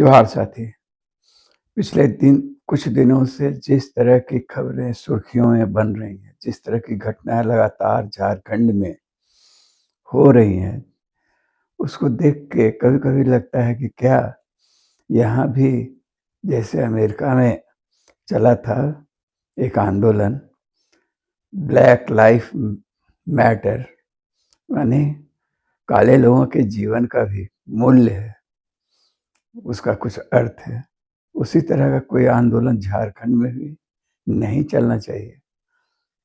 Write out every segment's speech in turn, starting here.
जोहार साथी। पिछले कुछ दिनों से जिस तरह की खबरें सुर्खियों में बन रही हैं, जिस तरह की घटनाएँ लगातार झारखंड में हो रही हैं, उसको देख के कभी-कभी लगता है कि क्या यहाँ भी जैसे अमेरिका में चला था एक आंदोलन ब्लैक लाइफ मैटर, माने काले लोगों के जीवन का भी मूल्य है, उसका कुछ अर्थ है। उसी तरह का कोई आंदोलन झारखंड में भी नहीं चलना चाहिए।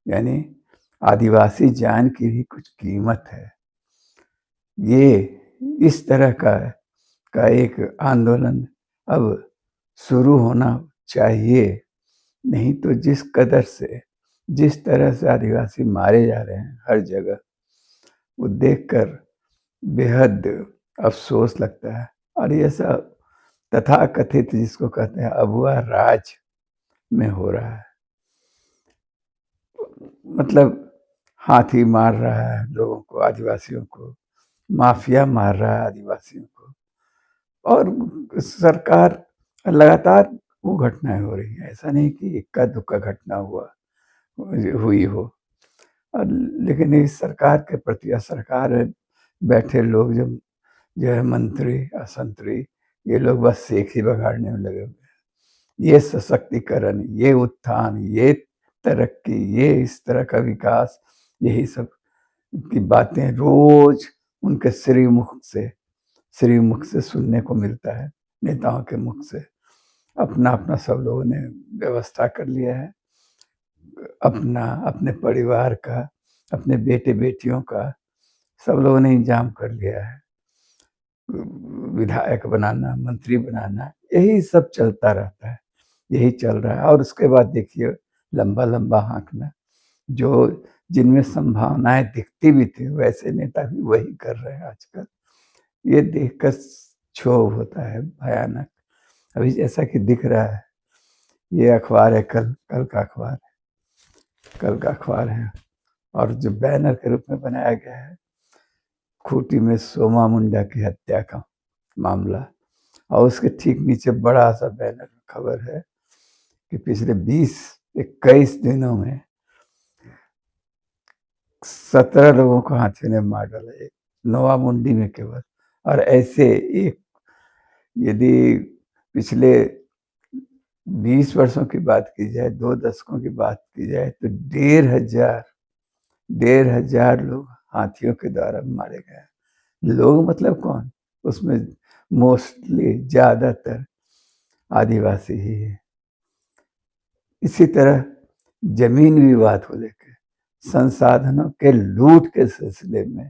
यानी आदिवासी जान की भी कुछ कीमत है। ये इस तरह का एक आंदोलन अब शुरू होना चाहिए। नहीं तो जिस तरह से आदिवासी मारे जा रहे हैं हर जगह, वो देखकर बेहद अफ़सोस लगता है। और ये सब तथाकथित जिसको कहते हैं अगुआ राज में हो रहा है। मतलब हाथी मार रहा है लोगों को, आदिवासियों को, माफिया मार रहा है आदिवासियों को, और सरकार लगातार वो घटनाएं हो रही हैं। ऐसा नहीं कि इक्का दुक्का घटना हुई हो। और लेकिन इस सरकार के प्रति या सरकार में बैठे लोग जो है मंत्री असंतरी, ये लोग बस सेख ही बगाड़ने में लगे हुए हैं। ये सशक्तिकरण, ये उत्थान, ये तरक्की, ये इस तरह का विकास, यही सब की बातें रोज उनके श्रीमुख से सुनने को मिलता है। नेताओं के मुख से अपना अपना सब लोगों ने व्यवस्था कर लिया है, अपना अपने परिवार का, अपने बेटे बेटियों का सब लोगों ने इंतजाम कर लिया है। विधायक बनाना, मंत्री बनाना, यही सब चलता रहता है, यही चल रहा है। और उसके बाद देखिए लंबा लंबा हाँकना, जो जिनमें संभावनाएं दिखती भी थी वैसे नेता भी वही कर रहे हैं आजकल। ये देखकर क्षोभ होता है भयानक। अभी जैसा कि दिख रहा है, ये अखबार है, कल का अखबार है, और जो बैनर के रूप में बनाया गया है, खूंटी में सोमा मुंडा की हत्या का मामला, और उसके ठीक नीचे बड़ा सा बैनर खबर है कि पिछले 20-21 दिनों में 17 लोगों को हाथी ने मार डाला, नोवा मुंडी में केवल। और ऐसे एक, यदि पिछले 20 वर्षों की बात की जाए, 2 दशकों की बात की जाए, तो 1,500 लोग हाथियों के द्वारा मारे गए। लोग मतलब कौन? उसमें मोस्टली ज्यादातर आदिवासी ही है। इसी तरह जमीन विवाद को लेकर, संसाधनों के लूट के सिलसिले में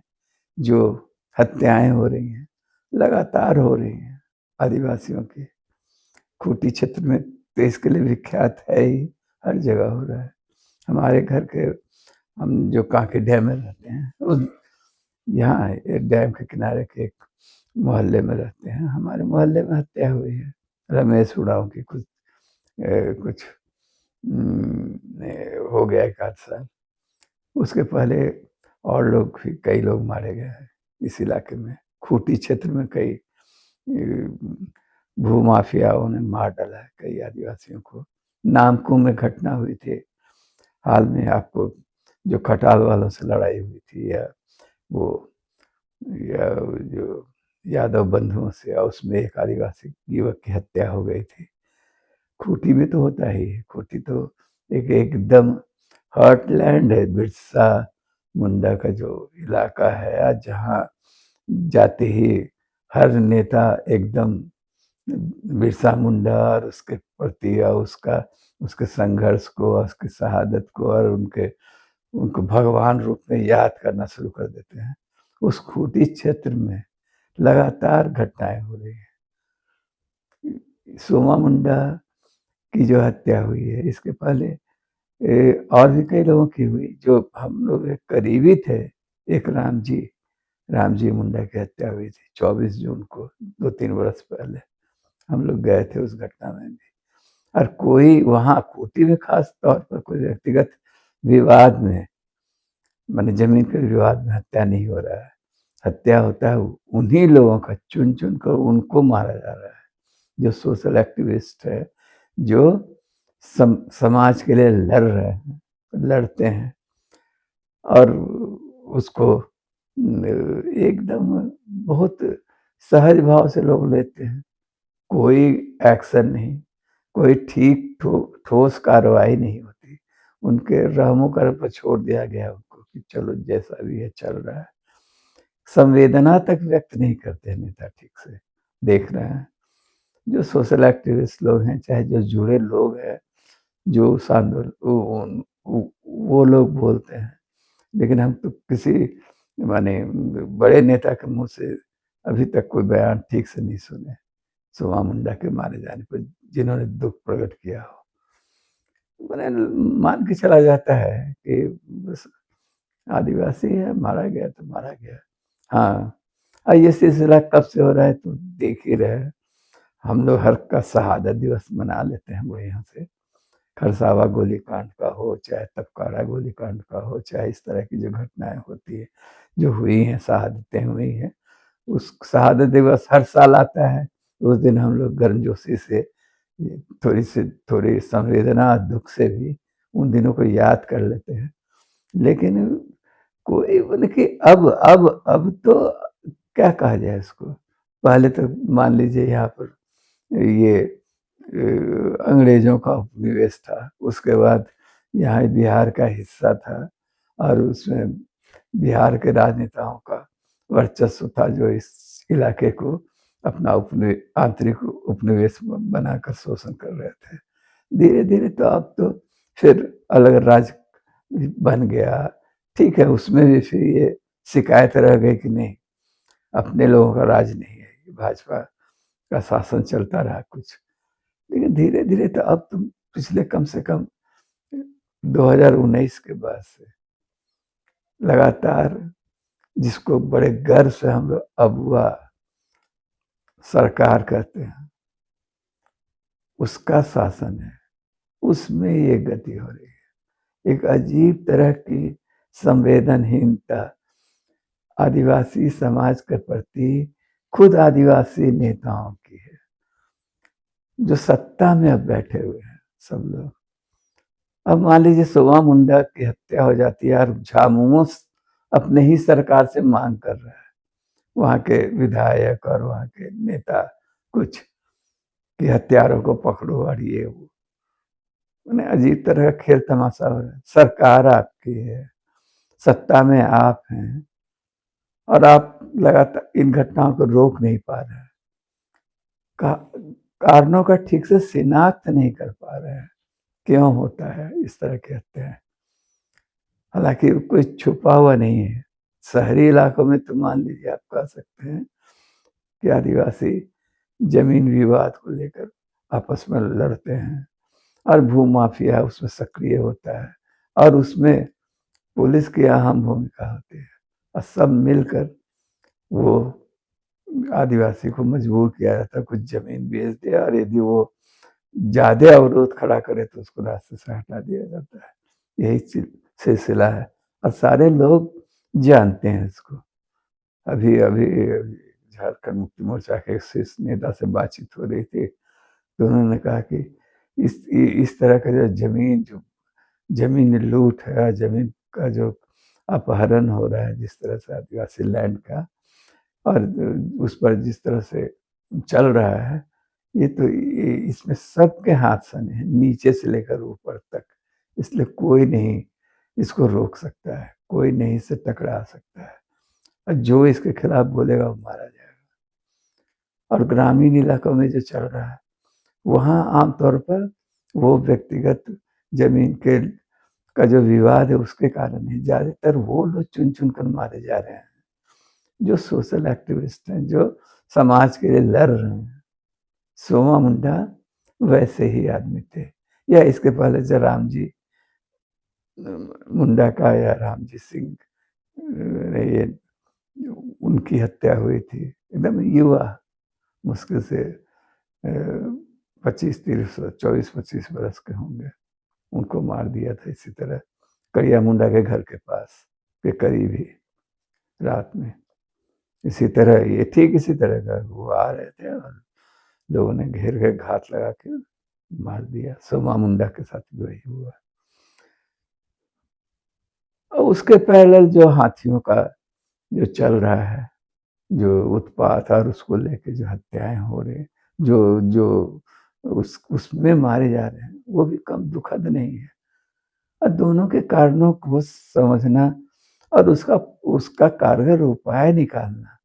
जो हत्याएं हो रही हैं, लगातार हो रही हैं आदिवासियों की। खूंटी क्षेत्र में तो इसके लिए विख्यात है ही, हर जगह हो रहा है। हमारे घर के, हम जो कांके डैम में रहते हैं, उस यहाँ डैम के किनारे के एक मोहल्ले में रहते हैं। हमारे मोहल्ले में हत्या हुई है रमेश उड़ाव की, कुछ हो गया 1-8 साल। उसके पहले और लोग भी, कई लोग मारे गए हैं इस इलाके में। खूंटी क्षेत्र में कई भूमाफियाओं ने मार डाला है कई आदिवासियों को। नामकुम में घटना हुई थी हाल में, आपको जो खटाल वालों से लड़ाई हुई थी, या जो यादव बंधुओं से, और उसमें एक आदिवासी युवक की हत्या हो गई थी। खूंटी में तो होता ही है। खूंटी तो एकदम हार्टलैंड है, बिरसा मुंडा का जो इलाका है, जहाँ जाते ही हर नेता एकदम बिरसा मुंडा और उसके प्रति, और उसके संघर्ष को, उसकी शहादत को, और उनको भगवान रूप में याद करना शुरू कर देते हैं। उस खूंटी क्षेत्र में लगातार घटनाएं हो रही है। सोमा मुंडा की जो हत्या हुई है, इसके पहले और भी कई लोगों की हुई जो हम लोग करीबी थे। एक राम जी मुंडा की हत्या हुई थी 24 जून को, 2-3 वर्ष पहले। हम लोग गए थे उस घटना में भी। और कोई वहां खूंटी में खास तौर पर कोई व्यक्तिगत विवाद में, माने जमीन के विवाद में हत्या नहीं हो रहा है। हत्या होता है उन्हीं लोगों का, चुन चुन कर उनको मारा जा रहा है। जो सोशल एक्टिविस्ट है, जो समाज के लिए लड़ रहे हैं, लड़ते हैं और उसको एकदम बहुत सहज भाव से लोग लेते हैं। कोई एक्शन नहीं, कोई ठीक ठोस कार्रवाई नहीं होती। उनके रहमो कर्म पर छोड़ दिया गया उनको कि चलो जैसा भी है चल रहा है। संवेदना तक व्यक्त नहीं करते हैं नेता ठीक से, देख रहे हैं। जो सोशल एक्टिविस्ट लोग हैं, चाहे जो जुड़े लोग हैं, जो उस आंदोलन वो लोग बोलते हैं, लेकिन हम तो किसी माने बड़े नेता के मुँह से अभी तक कोई बयान ठीक से नहीं सुने, सोमा मुंडा के मारे जाने पर, जिन्होंने दुःख प्रकट किया हो। मैंने मान के चला जाता है कि बस आदिवासी है, मारा गया तो मारा गया। हाँ, और ये सिलसिला कब से हो रहा है तो देख ही रहे हैं। हम लोग हर का शहादत दिवस मना लेते हैं वो यहाँ से। खरसावा गोलीकांड का हो, चाहे तपकारा गोलीकांड का हो, चाहे इस तरह की जो घटनाएँ होती है, जो हुई हैं, शहादतें हुई हैं, उस शहादत दिवस हर साल आता है। उस दिन हम लोग गर्मजोशी से थोड़ी संवेदना, दुःख से भी उन दिनों को याद कर लेते हैं। लेकिन कोई मतलब कि अब तो क्या कहा जाए इसको? पहले तो मान लीजिए यहाँ पर ये अंग्रेज़ों का उपनिवेश था, उसके बाद यहाँ बिहार का हिस्सा था और उसमें बिहार के राजनेताओं का वर्चस्व था जो इस इलाके को अपना आंतरिक उपनिवेश बनाकर शोषण कर रहे थे। धीरे-धीरे तो अब तो फिर अलग राज्य बन गया। ठीक है, उसमें भी फिर ये शिकायत रह गई कि नहीं, अपने लोगों का राज नहीं है, भाजपा का शासन चलता रहा कुछ। लेकिन धीरे-धीरे तो अब तो पिछले कम से कम 2019 के बाद से लगातार, जिसको बड़े गर्व से हम लोग अबुआ सरकार कहते हैं, उसका शासन है, उसमें ये गति हो रही है। एक अजीब तरह की संवेदनहीनता आदिवासी समाज के प्रति खुद आदिवासी नेताओं की है, जो सत्ता में अब बैठे हुए हैं सब लोग। अब मान लीजिए सोमा मुंडा की हत्या हो जाती है और झामुमो अपने ही सरकार से मांग कर रहा है, वहाँ के विधायक और वहाँ के नेता कुछ, कि हत्यारों को पकड़ो और ये वो। उन्हें अजीब तरह का खेल तमाशा हो रहा है। सरकार आपकी है, सत्ता में आप हैं और आप लगातार इन घटनाओं को रोक नहीं पा रहे हैं। कारणों का ठीक से शिनाख्त नहीं कर पा रहे हैं, क्यों होता है इस तरह की हत्याएं। हालांकि कोई छुपा हुआ नहीं है। शहरी इलाकों में तो मान लीजिए आप कह सकते हैं कि आदिवासी जमीन विवाद को लेकर आपस में लड़ते हैं और भूमाफिया उसमें सक्रिय होता है और उसमें पुलिस की अहम भूमिका होती है और सब मिलकर वो आदिवासी को मजबूर किया जाता है कुछ जमीन बेच दिया और यदि वो ज्यादा अवरोध खड़ा करे तो उसको रास्ते से हटा दिया जाता है। यही सिलसिला है और सारे लोग जानते हैं इसको। अभी अभी झारखंड मुक्ति मोर्चा के शीर्ष नेता से बातचीत हो रही थी तो उन्होंने कहा कि इस तरह का जो जमीन लूट है, जमीन का जो अपहरण हो रहा है जिस तरह से आदिवासी लैंड का, और उस पर जिस तरह से चल रहा है, ये तो इसमें सबके हाथ सने हैं, नीचे से लेकर ऊपर तक। इसलिए कोई नहीं इसको रोक सकता है, कोई नहीं इसे टकरा सकता है और जो इसके खिलाफ बोलेगा वो मारा जाएगा। और ग्रामीण इलाकों में जो चल रहा है, वहाँ आमतौर पर वो व्यक्तिगत जमीन के का जो विवाद है उसके कारण ही ज़्यादातर वो लोग चुन-चुन कर मारे जा रहे हैं, जो सोशल एक्टिविस्ट हैं, जो समाज के लिए लड़ रहे हैं। सोमा मुंडा वैसे ही आदमी थे, या इसके पहले जो राम जी मुंडा का या राम जी सिंह ये उनकी हत्या हुई थी, एकदम युवा, मुश्किल से 25-30 24-25 बरस के होंगे, उनको मार दिया था इसी तरह करिया मुंडा के घर के पास के करीब ही रात में। इसी तरह ये ठीक इसी तरह का वो आ रहे थे और लोगों ने घेर के घात लगा के मार दिया। सोमा मुंडा के साथ भी वही हुआ। और उसके पैरेलल जो हाथियों का जो चल रहा है, जो उत्पात और उसको लेके जो हत्याएं हो रही, जो जो उसमें मारे जा रहे हैं, वो भी कम दुखद नहीं है। और दोनों के कारणों को समझना और उसका उसका कारगर उपाय निकालना,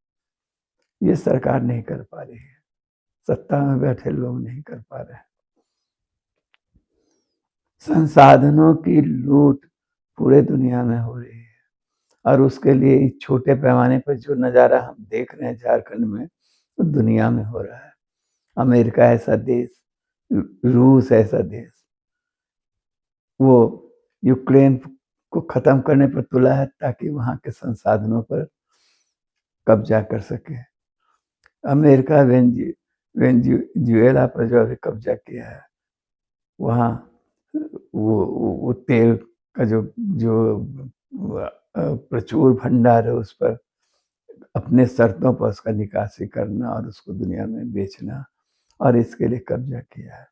ये सरकार नहीं कर पा रही है, सत्ता में बैठे लोग नहीं कर पा रहे हैं। संसाधनों की लूट पूरे दुनिया में हो रही है, और उसके लिए छोटे पैमाने पर जो नज़ारा हम देख रहे हैं झारखंड में, तो दुनिया में हो रहा है। अमेरिका ऐसा देश, रूस ऐसा देश, वो यूक्रेन को खत्म करने पर तुला है ताकि वहां के संसाधनों पर कब्जा कर सके। अमेरिका वेनेजुएला पर जो अभी कब्जा किया है, वहाँ वो तेल का जो जो प्रचुर भंडार है, उस पर अपने शर्तों पर उसका निकासी करना और उसको दुनिया में बेचना, और इसके लिए कब्जा किया है।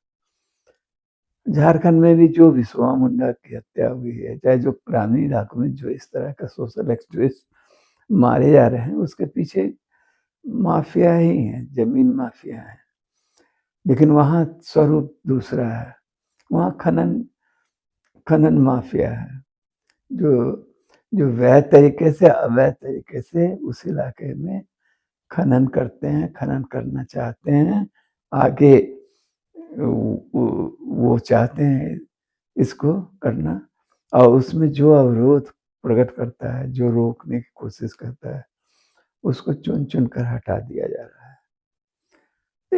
झारखंड में भी जो विश्वा मुंडा की हत्या हुई है, चाहे जो ग्रामीण इलाकों में जो इस तरह का सोशल एक्टिविस्ट मारे जा रहे हैं, उसके पीछे माफिया ही है, जमीन माफिया है। लेकिन वहाँ स्वरूप दूसरा है, वहाँ खनन खनन माफिया है, जो जो वैध तरीके से अवैध तरीके से उस इलाके में खनन करते हैं, खनन करना चाहते हैं, आगे वो चाहते हैं इसको करना, और उसमें जो अवरोध प्रकट करता है, जो रोकने की कोशिश करता है, उसको चुन चुन कर हटा दिया जा रहा है। तो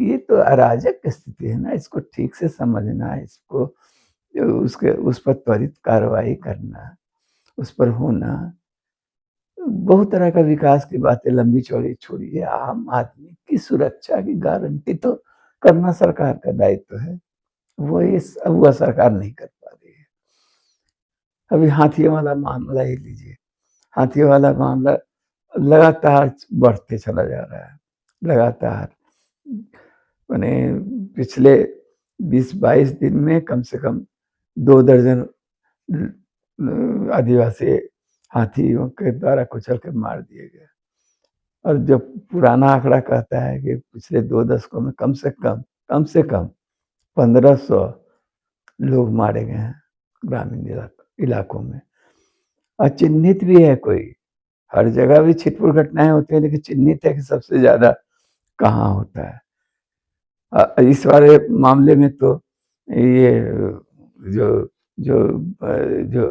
ये तो अराजक स्थिति है ना, इसको ठीक से समझना, इसको उसके उस पर त्वरित कार्रवाई करना, उस पर होना। बहुत तरह का विकास की बातें लंबी चौड़ी छोड़िए, आम आदमी की सुरक्षा की गारंटी तो करना सरकार का दायित्व है, वह सरकार नहीं कर पा रही है। अभी हाथियों वाला मामला ही लीजिए, हाथियों वाला मामला लगातार बढ़ते चला जा रहा है, लगातार। मैंने पिछले 20-22 दिन में कम से कम 2 दर्जन आदिवासी हाथियों के द्वारा कुचल के मार दिए गए। और जब पुराना आंकड़ा कहता है कि पिछले 2 दशकों में कम से कम 1500 लोग मारे गए हैं ग्रामीण इलाकों में। और चिन्हित भी है कोई, हर जगह भी छिटपुट घटनाएं होती है, लेकिन चिन्हित है कि सबसे ज्यादा कहाँ होता है। इस वाले मामले में तो ये जो जो जो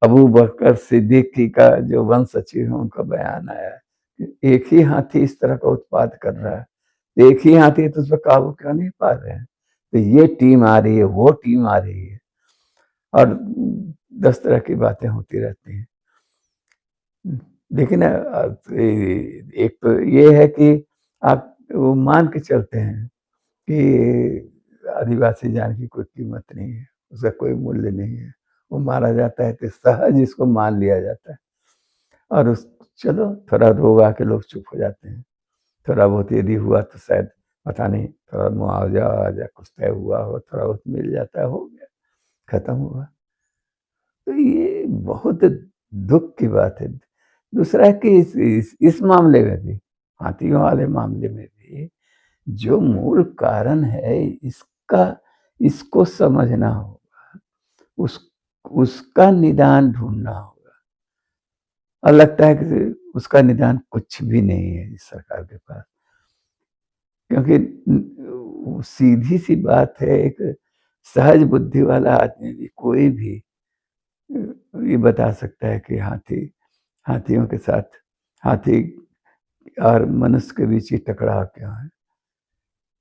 अबू बकर सिद्दीकी का जो वन सचिव है, उनका बयान आया है, एक ही हाथी इस तरह का उत्पाद कर रहा है, एक ही हाथी है तो उस पर काबू क्यों नहीं पा रहे हैं। तो ये टीम आ रही है, वो टीम आ रही है, और 10 तरह की बातें होती रहती हैं। लेकिन एक तो ये है कि आप वो मान के चलते हैं कि आदिवासी जान की कोई कीमत नहीं है, उसका कोई मूल्य नहीं है, वो मारा जाता है तो सहज इसको मान लिया जाता है। और उस चलो थोड़ा रोग आके लोग चुप हो जाते हैं, थोड़ा बहुत यदि हुआ तो शायद पता नहीं, थोड़ा मुआवजा वुआवजा कुछ तय हुआ हो, थोड़ा बहुत मिल जाता है, हो गया, खत्म हुआ। तो ये बहुत दुख की बात है। दूसरा है कि इस मामले में भी, हाथियों वाले मामले में भी, जो मूल कारण है इसका, इसको समझना होगा, उस उसका निदान ढूंढना होगा। और लगता है कि उसका निदान कुछ भी नहीं है इस सरकार के पास, क्योंकि सीधी सी बात है, एक सहज बुद्धि वाला आदमी भी, कोई भी ये बता सकता है कि हाथियों के साथ, हाथी और मनुष्य के बीच ये टकराव क्यों है।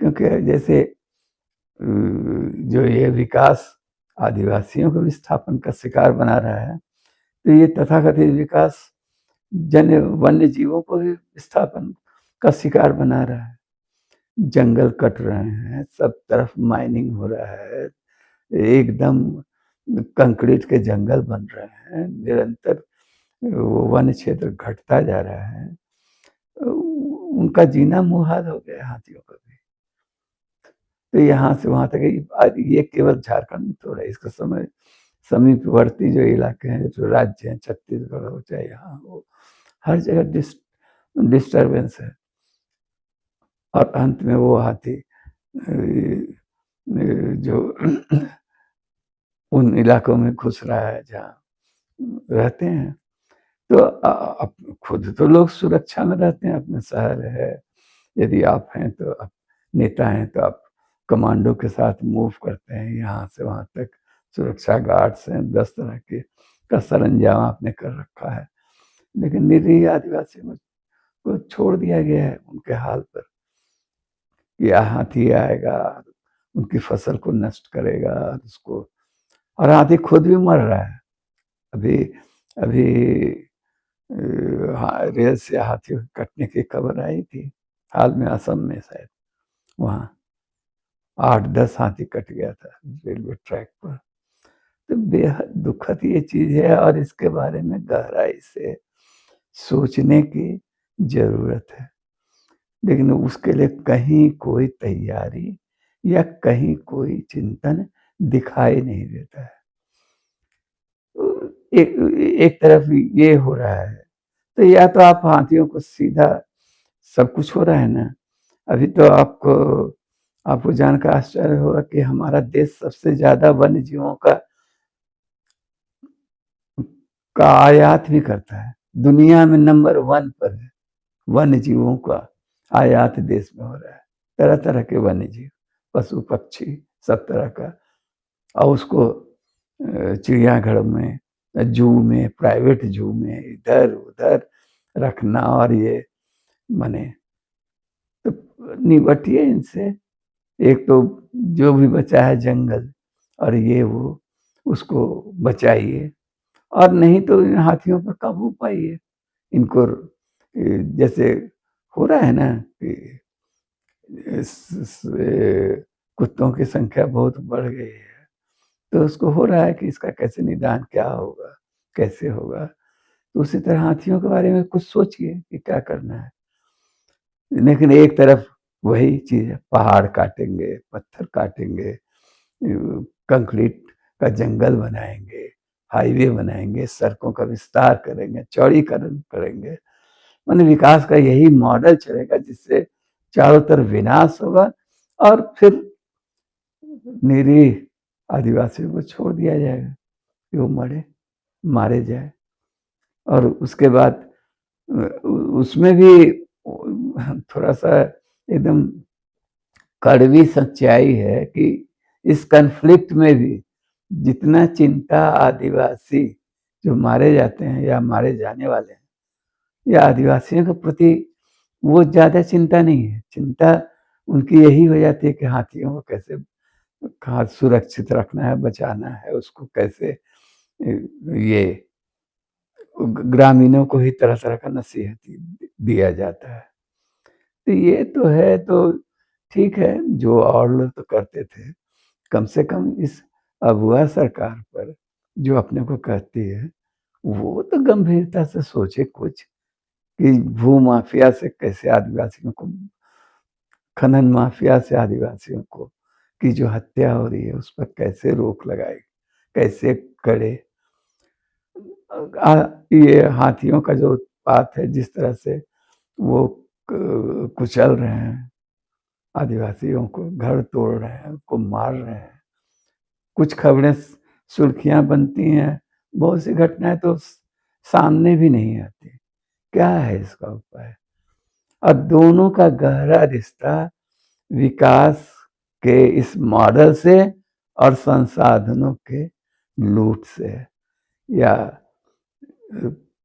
क्योंकि जैसे जो ये विकास आदिवासियों को विस्थापन का शिकार बना रहा है, तो ये तथाकथित विकास वन्य जीवों को भी विस्थापन का शिकार बना रहा है। जंगल कट रहे हैं, सब तरफ माइनिंग हो रहा है, एकदम कंक्रीट के जंगल बन रहे हैं, निरंतर वन क्षेत्र घटता जा रहा है। उनका जीना मुहाल हो गया हाथियों का भी। तो यहाँ से वहाँ तक ये केवल झारखंड में थोड़ा इसका समय समीपवर्ती जो इलाके हैं, जो राज्य हैं, छत्तीसगढ़ हो चाहे यहाँ हो, हर जगह डिस्टर्बेंस है। और अंत में वो हाथी जो उन इलाकों में घुस रहा है जहाँ रहते हैं। तो अब खुद तो लोग सुरक्षा में रहते हैं, अपने शहर है, यदि आप हैं तो आप नेता हैं तो आप कमांडो के साथ मूव करते हैं यहाँ से वहाँ तक, सुरक्षा गार्ड्स हैं, 10 तरह के का सरंजाम आपने कर रखा है। लेकिन निरीह आदिवासियों को छोड़ दिया गया है उनके हाल पर, कि हाथी आएगा, उनकी फसल को नष्ट करेगा, उसको, और हाथी खुद भी मर रहा है। अभी अभी रेल से हाथी कटने की खबर आई थी हाल में, असम में शायद, वहाँ 8-10 हाथी कट गया था रेलवे ट्रैक पर। तो बेहद दुखद ये चीज है, और इसके बारे में गहराई से सोचने की जरूरत है। लेकिन उसके लिए कहीं कोई तैयारी या कहीं कोई चिंतन दिखाई नहीं देता है। एक एक तरफ ये हो रहा है, तो या तो आप हाथियों को सीधा, सब कुछ हो रहा है ना। अभी तो आपको जानकर आश्चर्य होगा कि हमारा देश सबसे ज्यादा वन्य जीवों का आयात भी करता है। दुनिया में नंबर 1 पर है, वन्य जीवों का आयात देश में हो रहा है। तरह तरह के वन्य जीव, पशु पक्षी, सब तरह का। और उसको चिड़ियाघर में, जू में, प्राइवेट जू में इधर उधर रखना, और ये माने, तो निपटिए इनसे। एक तो जो भी बचा है जंगल, और ये वो, उसको बचाइए, और नहीं तो इन हाथियों पर काबू पाइए। इनको जैसे हो रहा है ना कि कुत्तों की संख्या बहुत बढ़ गई है, तो उसको हो रहा है कि इसका कैसे निदान, क्या होगा, कैसे होगा। तो उसी तरह हाथियों के बारे में कुछ सोचिए कि क्या करना है। लेकिन एक तरफ वही चीज है, पहाड़ काटेंगे, पत्थर काटेंगे, कंक्रीट का जंगल बनाएंगे, हाईवे बनाएंगे, सड़कों का विस्तार करेंगे, चौड़ीकरण करेंगे। माने विकास का यही मॉडल चलेगा, जिससे चारों तरफ विनाश होगा, और फिर निरीह आदिवासियों को छोड़ दिया जाएगा कि वो मारे जाए। और उसके बाद उसमें भी थोड़ा सा एकदम कड़वी सच्चाई है कि इस कन्फ्लिक्ट में भी जितना चिंता आदिवासी जो मारे जाते हैं या मारे जाने वाले हैं, या आदिवासियों के प्रति वो ज्यादा चिंता नहीं है। चिंता उनकी यही हो जाती है कि हाथियों को कैसे कहाँ सुरक्षित रखना है, बचाना है, उसको कैसे ये ग्रामीणों को ही तरह तरह का नसीहत दिया जाता है। तो ये तो है, तो ठीक है, जो और लोग तो करते थे, कम से कम इस अगुआ सरकार पर जो अपने को कहती है, वो तो गंभीरता से सोचे कुछ, कि भू माफिया से कैसे आदिवासियों को, खनन माफिया से आदिवासियों को की जो हत्या हो रही है उस पर कैसे रोक लगाए, कैसे करे। ये हाथियों का जो उत्पात है, जिस तरह से वो कुचल रहे हैं आदिवासियों को, घर तोड़ रहे हैं, उनको मार रहे हैं। कुछ खबरें सुर्खियां बनती हैं, बहुत सी घटनाएं तो सामने भी नहीं आती। क्या है इसका उपाय? और दोनों का गहरा रिश्ता विकास के इस मॉडल से और संसाधनों के लूट से है, या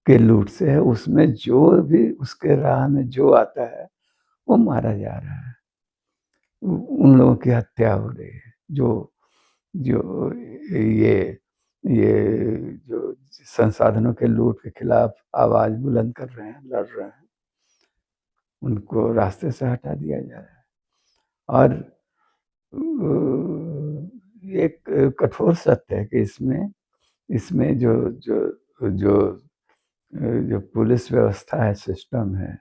के लूट से है। उसमें जो भी उसके राह में जो आता है वो मारा जा रहा है, उन लोगों की हत्या हो रही है, जो जो ये जो संसाधनों के लूट के खिलाफ आवाज बुलंद कर रहे हैं, लड़ रहे हैं, उनको रास्ते से हटा दिया जा रहा है। और एक कठोर सत्य है कि इसमें इसमें जो जो पुलिस व्यवस्था है, सिस्टम है,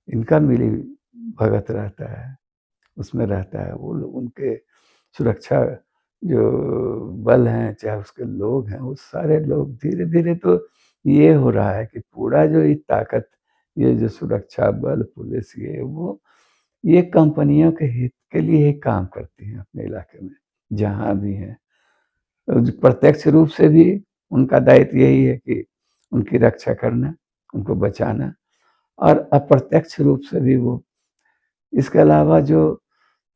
इनका मिली भगत रहता है। उसमें रहता है, वो लोग उनके सुरक्षा जो बल हैं, चाहे उसके लोग हैं, वो सारे लोग धीरे-धीरे तो ये हो रहा है कि पूरा जो ये ताकत, ये जो सुरक्षा बल, पुलिस ये कंपनियों के हित के लिए ही काम करती हैं अपने इलाके में, जहाँ भी हैं। प्रत्यक्ष रूप से भी उनका दायित्व यही है कि उनकी रक्षा करना, उनको बचाना, और अप्रत्यक्ष रूप से भी वो इसके अलावा जो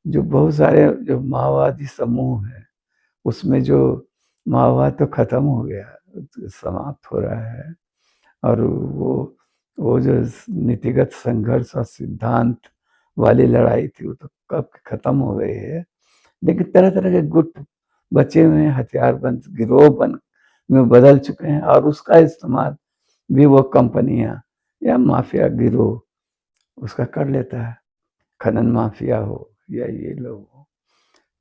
जो बहुत सारे जो माओवादी समूह हैं, उसमें जो माओवाद तो खत्म हो गया, समाप्त हो रहा है, और वो जो नीतिगत संघर्ष और सिद्धांत वाली लड़ाई थी, वो तो कब खत्म हो गई है। लेकिन तरह-तरह के गुट बचे हुए हैं, हथियारबंद गिरोह में बदल चुके हैं, और उसका इस्तेमाल भी वो कंपनियाँ या माफिया गिरोह उसका कर लेता है। खनन माफिया हो या ये लोग हो,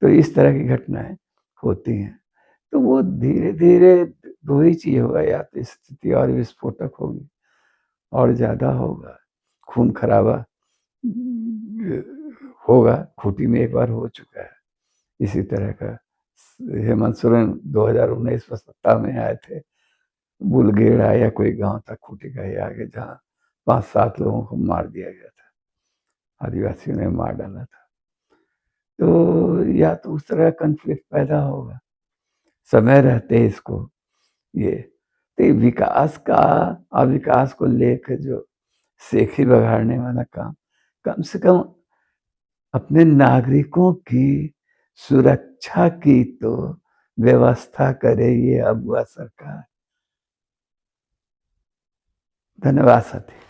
तो इस तरह की घटनाएँ होती हैं। तो वो धीरे-धीरे 2 ही चीज़ होगा, या तो स्थिति और विस्फोटक होगी और ज़्यादा होगा, खून-खराबा होगा। खूंटी में एक बार हो चुका है इसी तरह का। हेमंत सोरेन 2019 में सत्ता में आए थे, बुलगेड़ा या कोई गाँव था खूंटी का ही आगे, जहाँ 5-7 लोगों को मार दिया गया था, आदिवासियों ने मार डाला था। तो या तो उस तरह कॉन्फ्लिक्ट पैदा होगा, समय रहते इसको ये तो ये विकास का अविकास को लेकर जो सेखी बघाड़ने वाला काम, कम से कम अपने नागरिकों की सुरक्षा की तो व्यवस्था करे ये अगुआ सरकार। धन्यवाद साथी।